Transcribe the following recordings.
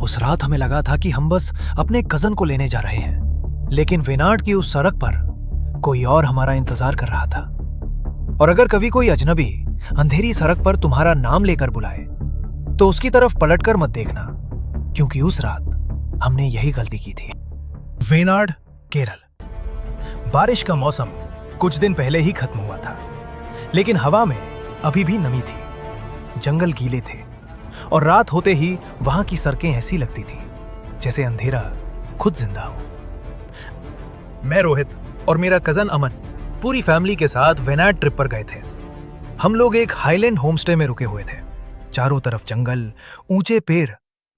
उस रात हमें लगा था कि हम बस अपने कजन को लेने जा रहे हैं, लेकिन वेनाड की उस सड़क पर कोई और हमारा इंतजार कर रहा था। और अगर कभी कोई अजनबी अंधेरी सड़क पर तुम्हारा नाम लेकर बुलाए तो उसकी तरफ पलटकर मत देखना, क्योंकि उस रात हमने यही गलती की थी। वेनाड, केरल। बारिश का मौसम कुछ दिन पहले ही खत्म हुआ था, लेकिन हवा में अभी भी नमी थी। जंगल गीले थे और रात होते ही वहां की सड़कें ऐसी लगती थी जैसे अंधेरा खुद जिंदा हो। मैं, रोहित और मेरा कजन अमन पूरी फैमिली के साथ वेनाड ट्रिप पर गए थे। हम लोग एक हाईलैंड होमस्टे में रुके हुए थे। चारों तरफ जंगल, ऊंचे पेड़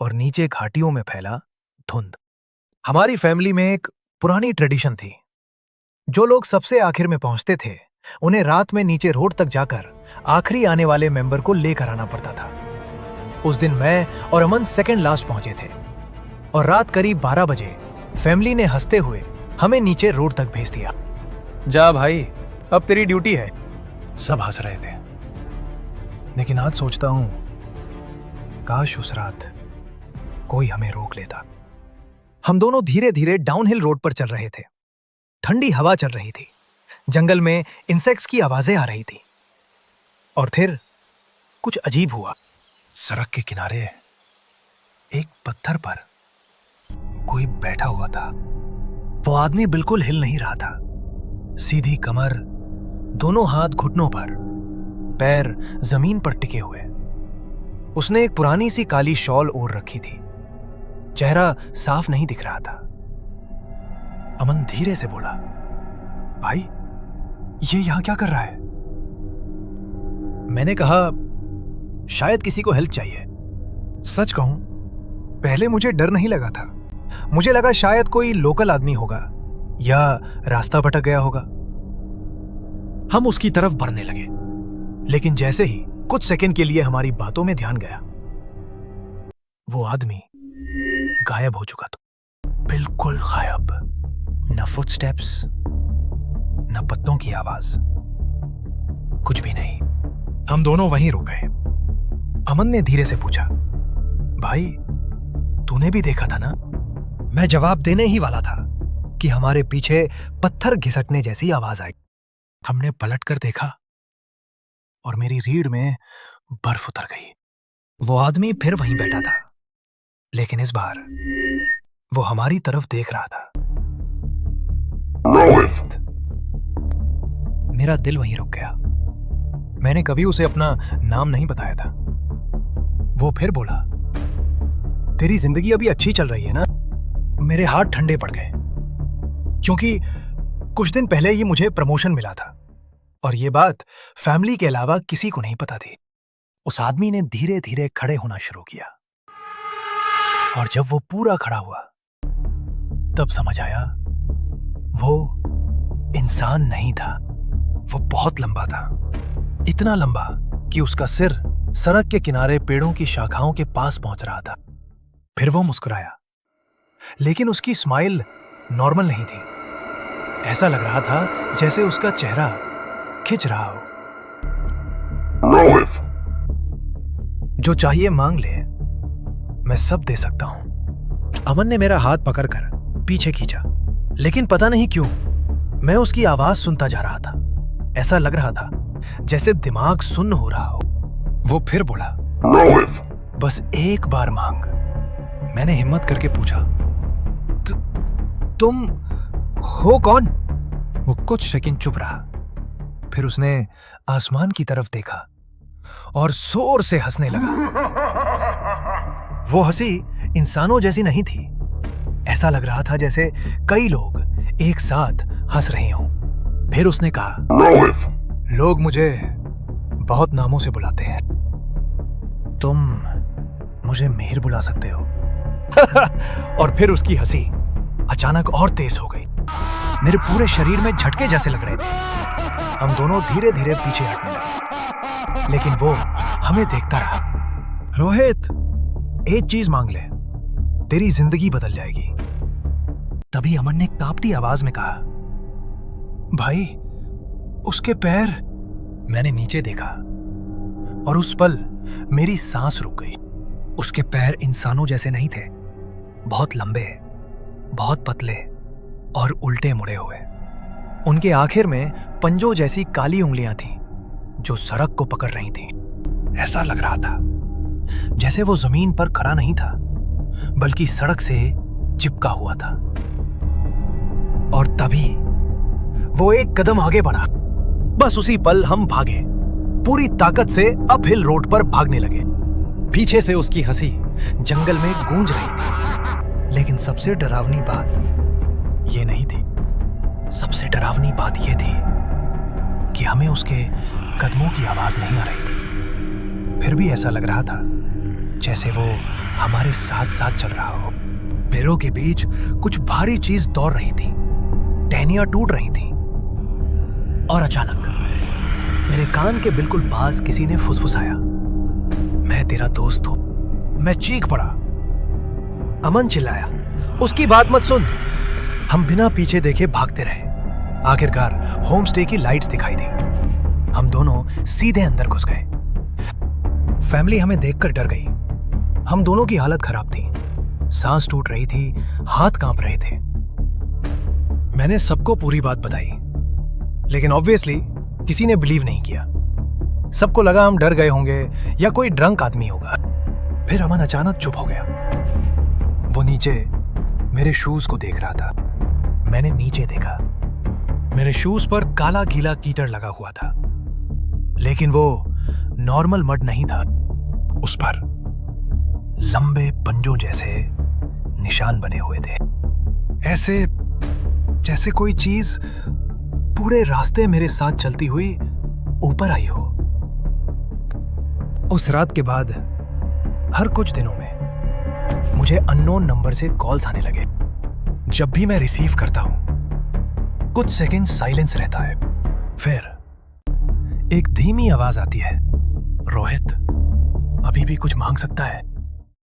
और नीचे घाटियों में फैला धुंध। हमारी फैमिली में एक पुरानी ट्रेडिशन थी। जो लोग सबसे आखिर में पहुंचते थे उन्हें रात में नीचे रोड तक जाकर आखिरी आने वाले मेंबर को लेकर आना पड़ता था। उस दिन मैं और अमन सेकंड लास्ट पहुंचे थे और रात करीब 12 बजे फैमिली ने हंसते हुए हमें नीचे रोड तक भेज दिया। जा भाई, अब तेरी ड्यूटी है। सब हंस रहे थे, लेकिन आज सोचता हूं काश उस रात कोई हमें रोक लेता। हम दोनों धीरे धीरे डाउनहिल रोड पर चल रहे थे। ठंडी हवा चल रही थी, जंगल में इंसेक्ट्स की आवाजें आ रही थी। और फिर कुछ अजीब हुआ। सड़क के किनारे एक पत्थर पर कोई बैठा हुआ था। वो आदमी बिल्कुल हिल नहीं रहा था। सीधी कमर, दोनों हाथ घुटनों पर, पैर जमीन पर टिके हुए। उसने एक पुरानी सी काली शॉल ओढ़ रखी थी। चेहरा साफ नहीं दिख रहा था। अमन धीरे से बोला, भाई, ये यहां क्या कर रहा है? मैंने कहा, शायद किसी को हेल्प चाहिए। सच कहूं, पहले मुझे डर नहीं लगा था। मुझे लगा शायद कोई लोकल आदमी होगा या रास्ता भटक गया होगा। हम उसकी तरफ बढ़ने लगे, लेकिन जैसे ही कुछ सेकंड के लिए हमारी बातों में ध्यान गया, वो आदमी गायब हो चुका था। बिल्कुल गायब। न फुटस्टेप्स, न पत्तों की आवाज, कुछ भी नहीं। हम दोनों वहीं रुक गए। अमन ने धीरे से पूछा, भाई, तूने भी देखा था ना? मैं जवाब देने ही वाला था कि हमारे पीछे पत्थर घिसटने जैसी आवाज आई। हमने पलटकर देखा और मेरी रीढ़ में बर्फ उतर गई। वो आदमी फिर वहीं बैठा था, लेकिन इस बार वो हमारी तरफ देख रहा था। रोहित! मेरा दिल वहीं रुक गया। मैंने कभी उसे अपना नाम नहीं बताया था। वो फिर बोला, तेरी जिंदगी अभी अच्छी चल रही है ना? मेरे हाथ ठंडे पड़ गए, क्योंकि कुछ दिन पहले ही मुझे प्रमोशन मिला था और ये बात फैमिली के अलावा किसी को नहीं पता थी। उस आदमी ने धीरे धीरे खड़े होना शुरू किया और जब वो पूरा खड़ा हुआ तब समझ आया वो इंसान नहीं था। वो बहुत लंबा था, इतना लंबा कि उसका सिर सड़क के किनारे पेड़ों की शाखाओं के पास पहुंच रहा था। फिर वो मुस्कुराया, लेकिन उसकी स्माइल नॉर्मल नहीं थी। ऐसा लग रहा था जैसे उसका चेहरा खिंच रहा हो। रोहित! जो चाहिए मांग ले, मैं सब दे सकता हूं। अमन ने मेरा हाथ पकड़कर पीछे खींचा, लेकिन पता नहीं क्यों मैं उसकी आवाज सुनता जा रहा था। ऐसा लग रहा था जैसे दिमाग सुन्न हो रहा हो। वो फिर बोला, रोहित, बस एक बार मांग। मैंने हिम्मत करके पूछा, तुम हो कौन? वो कुछ सेकंड चुप रहा, फिर उसने आसमान की तरफ देखा और जोर से हंसने लगा। वो हंसी इंसानों जैसी नहीं थी। ऐसा लग रहा था जैसे कई लोग एक साथ हंस रहे हों। फिर उसने कहा, रोहित, लोग मुझे बहुत नामों से बुलाते हैं, तुम मुझे मेहर बुला सकते हो। और फिर उसकी हंसी अचानक और तेज हो गई। मेरे पूरे शरीर में झटके जैसे लग रहे थे। हम दोनों धीरे धीरे पीछे हटने लगे, लेकिन वो हमें देखता रहा। रोहित, एक चीज मांग ले, तेरी जिंदगी बदल जाएगी। तभी अमन ने कांपती आवाज में कहा, भाई, उसके पैर। मैंने नीचे देखा और उस पल मेरी सांस रुक गई। उसके पैर इंसानों जैसे नहीं थे, बहुत लंबे, बहुत पतले और उल्टे मुड़े हुए। उनके आखिर में पंजों जैसी काली उंगलियां थीं जो सड़क को पकड़ रही थीं। ऐसा लग रहा था जैसे वो जमीन पर खड़ा नहीं था बल्कि सड़क से चिपका हुआ था। और तभी वो एक कदम आगे बढ़ा। बस उसी पल हम भागे, पूरी ताकत से अपहिल रोड पर भागने लगे। पीछे से उसकी हंसी जंगल में गूंज रही थी। लेकिन सबसे डरावनी बात ये नहीं थी। सबसे डरावनी बात ये थी कि हमें उसके कदमों की आवाज नहीं आ रही थी। फिर भी ऐसा लग रहा था जैसे वो हमारे साथ साथ चल रहा हो। पेड़ों के बीच कुछ भारी चीज दौड़ रही थी, टहनियां टूट रही थी। और अचानक मेरे कान के बिल्कुल पास किसी ने फुसफुसाया, मैं तेरा दोस्त हूं। मैं चीख पड़ा। अमन चिल्लाया, उसकी बात मत सुन। हम बिना पीछे देखे भागते रहे। आखिरकार होम स्टे की लाइट्स दिखाई दी। हम दोनों सीधे अंदर घुस गए। फैमिली हमें देखकर डर गई। हम दोनों की हालत खराब थी, सांस टूट रही थी, हाथ कांप रहे थे। मैंने सबको पूरी बात बताई, लेकिन ऑब्वियसली किसी ने बिलीव नहीं किया। सबको लगा हम डर गए होंगे या कोई ड्रंक आदमी होगा। फिर अमन अचानक चुप हो गया। वो नीचे मेरे शूज को देख रहा था। मैंने नीचे देखा। मेरे शूज पर काला गीला कीचड़ लगा हुआ था, लेकिन वो नॉर्मल मड नहीं था। उस पर लंबे पंजों जैसे निशान बने हुए थे, ऐसे जैसे कोई चीज पूरे रास्ते मेरे साथ चलती हुई ऊपर आई हो। उस रात के बाद हर कुछ दिनों में मुझे अननोन नंबर से कॉल्स आने लगे। जब भी मैं रिसीव करता हूं, कुछ सेकंड साइलेंस रहता है। फिर एक धीमी आवाज आती है, रोहित, अभी भी कुछ मांग सकता है।